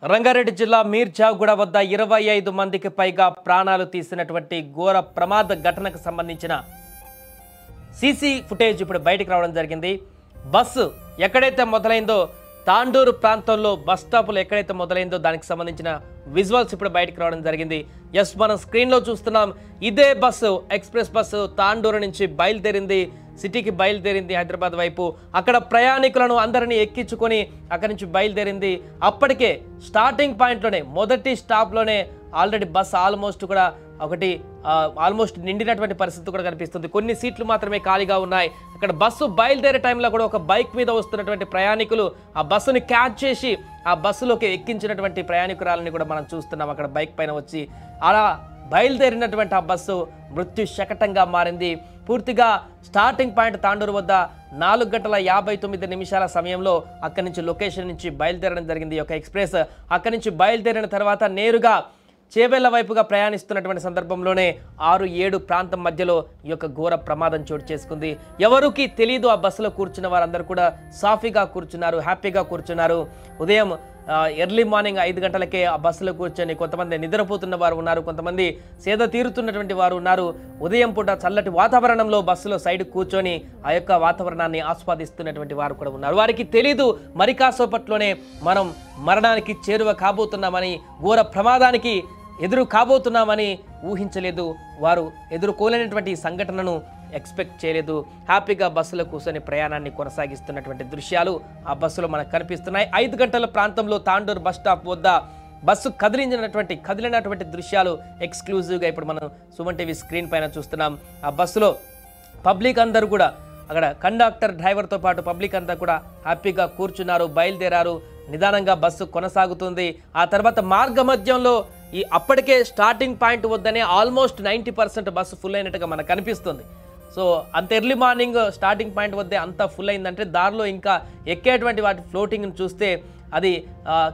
రంగారెడ్డి జిల్లా మీర్జాగూడ వద్ద 25 మందికి పైగా ప్రాణాలు తీసినటువంటి ఘోర ప్రమాద ఘటనకు సంబంధించిన సీసీ ఫుటేజ్ ఇప్పుడు బయటికి రావడం జరిగింది. బస్సు ఎక్కడైతే మొదలైందో తాండూరు ప్రాంతంలో బస్ స్టాప్లో ఎక్కడైతే మొదలైందో దానికి సంబంధించిన విజువల్స్ ఇప్పుడు బయటికి రావడం జరిగింది. ఎస్, మనం స్క్రీన్లో చూస్తున్నాం. ఇదే బస్సు ఎక్స్ప్రెస్ బస్సు తాండూరు నుంచి బయలుదేరింది, సిటీకి బయలుదేరింది హైదరాబాద్ వైపు. అక్కడ ప్రయాణికులను అందరినీ ఎక్కించుకొని అక్కడి నుంచి బయలుదేరింది. అప్పటికే స్టార్టింగ్ పాయింట్లోనే మొదటి స్టాప్లోనే ఆల్రెడీ బస్ ఆల్మోస్ట్ నిండినటువంటి పరిస్థితి కూడా కనిపిస్తుంది. కొన్ని సీట్లు మాత్రమే ఖాళీగా ఉన్నాయి. అక్కడ బస్సు బయలుదేరే టైంలో కూడా ఒక బైక్ మీద వస్తున్నటువంటి ప్రయాణికులు ఆ బస్సుని క్యాచ్ చేసి ఆ బస్సులోకి ఎక్కించినటువంటి ప్రయాణికురాలని కూడా మనం చూస్తున్నాం. అక్కడ బైక్ పైన వచ్చి అలా బయలుదేరినటువంటి ఆ బస్సు మృత్యు శకటంగా మారింది. పూర్తిగా స్టార్టింగ్ పాయింట్ తాండూరు వద్ద 4:59 సమయంలో అక్కడి నుంచి లొకేషన్ నుంచి బయలుదేరడం జరిగింది. ఈ యొక్క ఎక్స్ప్రెస్ అక్కడి నుంచి బయలుదేరిన తర్వాత నేరుగా చేవెళ్ల వైపుగా ప్రయాణిస్తున్నటువంటి సందర్భంలోనే 6-7 ప్రాంతం మధ్యలో ఈ యొక్క ఘోర ప్రమాదం చోటు చేసుకుంది. ఎవరికి తెలియదు, ఆ బస్సులో కూర్చున్న వారందరూ కూడా సాఫీగా కూర్చున్నారు, హ్యాపీగా కూర్చున్నారు. ఉదయం ఎర్లీ మార్నింగ్ 5 గంటలకే ఆ బస్సులో కూర్చొని కొంతమంది నిద్రపోతున్న వారు ఉన్నారు, కొంతమంది సేద తీరుతున్నటువంటి వారు ఉన్నారు. ఉదయం పూట చల్లటి వాతావరణంలో బస్సులో సైడ్ కూర్చొని ఆ యొక్క వాతావరణాన్ని ఆస్వాదిస్తున్నటువంటి వారు కూడా ఉన్నారు. వారికి తెలీదు మరి కాసేపట్లోనే మనం మరణానికి చేరువ కాబోతున్నామని, ఘోర ప్రమాదానికి ఎదురు కాబోతున్నామని ఊహించలేదు. వారు ఎదుర్కోలేనటువంటి సంఘటనను ఎక్స్పెక్ట్ చేయలేదు. హ్యాపీగా బస్సులో కూర్చొని ప్రయాణాన్ని కొనసాగిస్తున్నటువంటి దృశ్యాలు ఆ బస్సులో మనకు కనిపిస్తున్నాయి. 5 గంటల ప్రాంతంలో తాండూరు బస్ స్టాప్ వద్ద బస్సు కదిలినటువంటి దృశ్యాలు ఎక్స్క్లూజివ్గా ఇప్పుడు మనం సుమన్ టీవీ స్క్రీన్ పైన చూస్తున్నాం. ఆ బస్సులో పబ్లిక్ అందరూ కూడా, అక్కడ కండక్టర్ డ్రైవర్తో పాటు పబ్లిక్ అంతా కూడా హ్యాపీగా కూర్చున్నారు, బయలుదేరారు. నిదానంగా బస్సు కొనసాగుతుంది. ఆ తర్వాత మార్గ మధ్యంలో అప్పటికే స్టార్టింగ్ పాయింట్ వద్దనే ఆల్మోస్ట్ 90% బస్సు ఫుల్ అయినట్టుగా మనకు కనిపిస్తుంది. సో అంత ఎర్లీ మార్నింగ్ స్టార్టింగ్ పాయింట్ వద్దే అంత ఫుల్ అయిందంటే దారిలో ఇంకా ఎక్కేటువంటి వాటి ఫ్లోటింగ్ని చూస్తే అది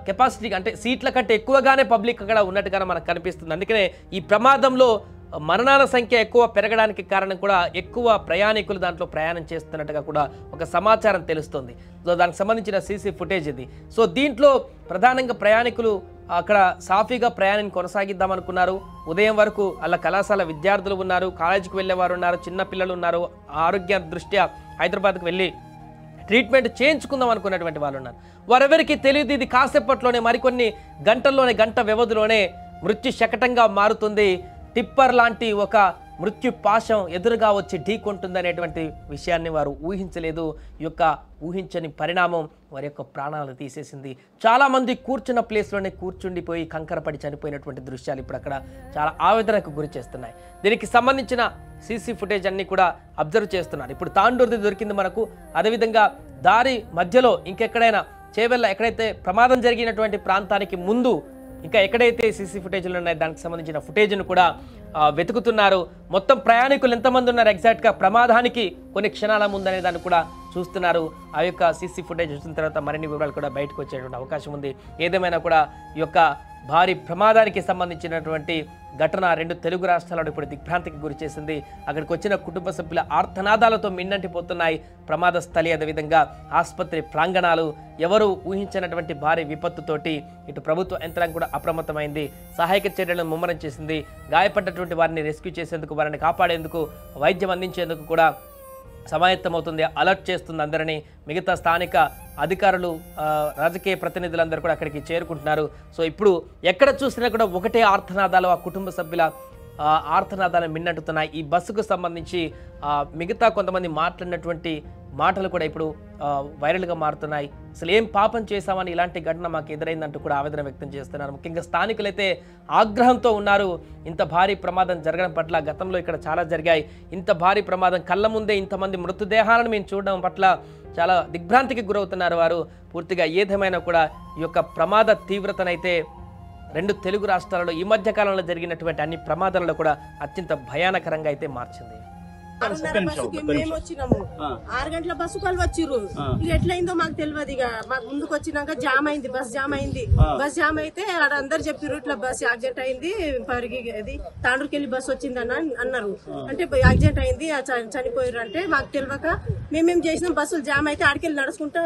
కెపాసిటీ అంటే సీట్ల కంటే ఎక్కువగానే పబ్లిక్ అక్కడ ఉన్నట్టుగానే మనకు కనిపిస్తుంది. అందుకనే ఈ ప్రమాదంలో మరణాల సంఖ్య ఎక్కువ పెరగడానికి కారణం కూడా ఎక్కువ ప్రయాణికులు దాంట్లో ప్రయాణం చేస్తున్నట్టుగా కూడా ఒక సమాచారం తెలుస్తుంది. సో దానికి సంబంధించిన సీసీ ఫుటేజ్ ఇది. సో దీంట్లో ప్రధానంగా ప్రయాణికులు అక్కడ సాఫీగా ప్రయాణాన్ని కొనసాగిద్దామనుకున్నారు. ఉదయం వరకు అలా కళాశాల విద్యార్థులు ఉన్నారు, కాలేజీకి వెళ్ళేవారు ఉన్నారు, చిన్న పిల్లలు ఉన్నారు, ఆరోగ్య దృష్ట్యా హైదరాబాద్కు వెళ్ళి ట్రీట్మెంట్ చేయించుకుందాం అనుకున్నటువంటి వాళ్ళు ఉన్నారు. వారెవరికి తెలియదు ఇది కాసేపట్లోనే, మరికొన్ని గంటల్లోనే, గంట వ్యవధిలోనే మృత్యు శకటంగా మారుతుంది. టిప్పర్ లాంటి ఒక మృత్యు పాశం ఎదురుగా వచ్చి ఢీకొంటుందనేటువంటి విషయాన్ని వారు ఊహించలేదు. ఈ యొక్క ఊహించని పరిణామం వారి యొక్క ప్రాణాలు తీసేసింది. చాలామంది కూర్చున్న ప్లేస్లోనే కూర్చుండిపోయి కంకరపడి చనిపోయినటువంటి దృశ్యాలు ఇప్పుడు అక్కడ చాలా ఆవేదనకు గురి చేస్తున్నాయి. దీనికి సంబంధించిన సీసీ ఫుటేజ్ అన్ని కూడా అబ్జర్వ్ చేస్తున్నారు. ఇప్పుడు తాండూరుది దొరికింది మనకు. అదేవిధంగా దారి మధ్యలో ఇంకెక్కడైనా చేవెళ్ళ ఎక్కడైతే ప్రమాదం జరిగినటువంటి ప్రాంతానికి ముందు ఇంకా ఎక్కడైతే సీసీ ఫుటేజ్లు ఉన్నాయో దానికి సంబంధించిన ఫుటేజ్ను కూడా వెతుకుతున్నారు. మొత్తం ప్రయాణికులు ఎంతమంది ఉన్నారు, ఎగ్జాక్ట్గా ప్రమాదానికి కొన్ని క్షణాల ముందనే దాన్ని కూడా చూస్తున్నారు. ఆ యొక్క సీసీ ఫుటేజ్ చూసిన తర్వాత మరిన్ని వివరాలు కూడా బయటకు వచ్చేటువంటి అవకాశం ఉంది. ఏదేమైనా కూడా ఈ యొక్క భారీ ప్రమాదానికి సంబంధించినటువంటి ఘటన 2 తెలుగు రాష్ట్రాలను ఇప్పుడు దిగ్భ్రాంతికి గురి చేసింది. అక్కడికి వచ్చిన కుటుంబ సభ్యుల ఆర్తనాదాలతో మిన్నంటిపోతున్నాయి ప్రమాద స్థలి. అదేవిధంగా ఆసుపత్రి ప్రాంగణాలు ఎవరు ఊహించినటువంటి భారీ విపత్తుతోటి ఇటు ప్రభుత్వ యంత్రాంగం కూడా అప్రమత్తమైంది, సహాయక చర్యలను ముమ్మరం చేసింది. గాయపడ్డటువంటి వారిని రెస్క్యూ చేసేందుకు, వారిని కాపాడేందుకు, వైద్యం అందించేందుకు కూడా సమాయత్తమవుతుంది, అలర్ట్ చేస్తుంది అందరినీ. మిగతా స్థానిక అధికారులు, రాజకీయ ప్రతినిధులందరూ కూడా అక్కడికి చేరుకుంటున్నారు. సో ఇప్పుడు ఎక్కడ చూసినా కూడా ఒకటే ఆర్తనాదాలు, ఆ కుటుంబ సభ్యుల ఆర్తనాదాలు మిన్నట్టుతున్నాయి. ఈ బస్సుకు సంబంధించి మిగతా కొంతమంది మాట్లాడినటువంటి మాటలు కూడా ఇప్పుడు వైరల్గా మారుతున్నాయి. అసలు ఏం పాపం చేశామని ఇలాంటి ఘటన మాకు ఎదురైందంటూ కూడా ఆవేదన వ్యక్తం చేస్తున్నారు. ముఖ్యంగా స్థానికులైతే ఆగ్రహంతో ఉన్నారు. ఇంత భారీ ప్రమాదం జరగడం పట్ల, గతంలో ఇక్కడ చాలా జరిగాయి, ఇంత భారీ ప్రమాదం కళ్ళ ముందే ఇంతమంది మృతదేహాలను మేము చూడడం పట్ల చాలా దిగ్భ్రాంతికి గురవుతున్నారు వారు. పూర్తిగా ఏదేమైనా కూడా ఈ యొక్క ప్రమాద తీవ్రతనైతే 2 తెలుగు రాష్ట్రాలలో ఈ మధ్య కాలంలో జరిగినటువంటి అన్ని ప్రమాదాలలో కూడా అత్యంత భయానకరంగా అయితే మార్చింది. 6:30 బస్సుకి మేము వచ్చినాము. 6 గంటల బస్సు వాళ్ళు వచ్చిర్రు. ఇక ఎట్లయిందో మాకు తెలియదు. ఇక మాకు ముందుకు వచ్చినాక జామ్ అయింది, బస్ జామ్ అయింది. బస్ జామ్ అయితే ఆడ అందరు చెప్పారు ఇట్లా బస్ యాక్సిడెంట్ అయింది, పరిగి అది తాండూరుకెళ్ళి బస్ వచ్చింది అన్నారు. అంటే యాక్సిడెంట్ అయింది, చనిపోయారు అంటే మాకు తెలియక మేమేం చేసినాం, బస్సులు జామ్ అయితే ఆడికెళ్ళి నడుచుకుంటా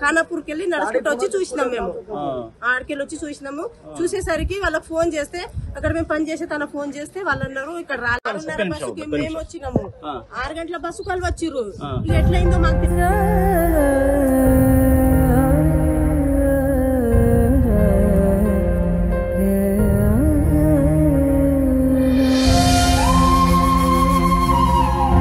ఖానాపూర్కి వెళ్ళి నడుచుకుంటూ వచ్చి చూసినాం. మేము ఆడికెళ్ళి వచ్చి చూసినాము. చూసేసరికి వాళ్ళకి ఫోన్ చేస్తే, అక్కడ మేము పని చేసే తన ఫోన్ చేస్తే వాళ్ళు అన్నారు ఇక్కడ రాలేదు. 6:30 బస్సుకి మేము వచ్చినాము. 6 గంటల బస్సు వాళ్ళు వచ్చిర్రు. ఇక ఎట్లయిందో మాకు తెలియదు.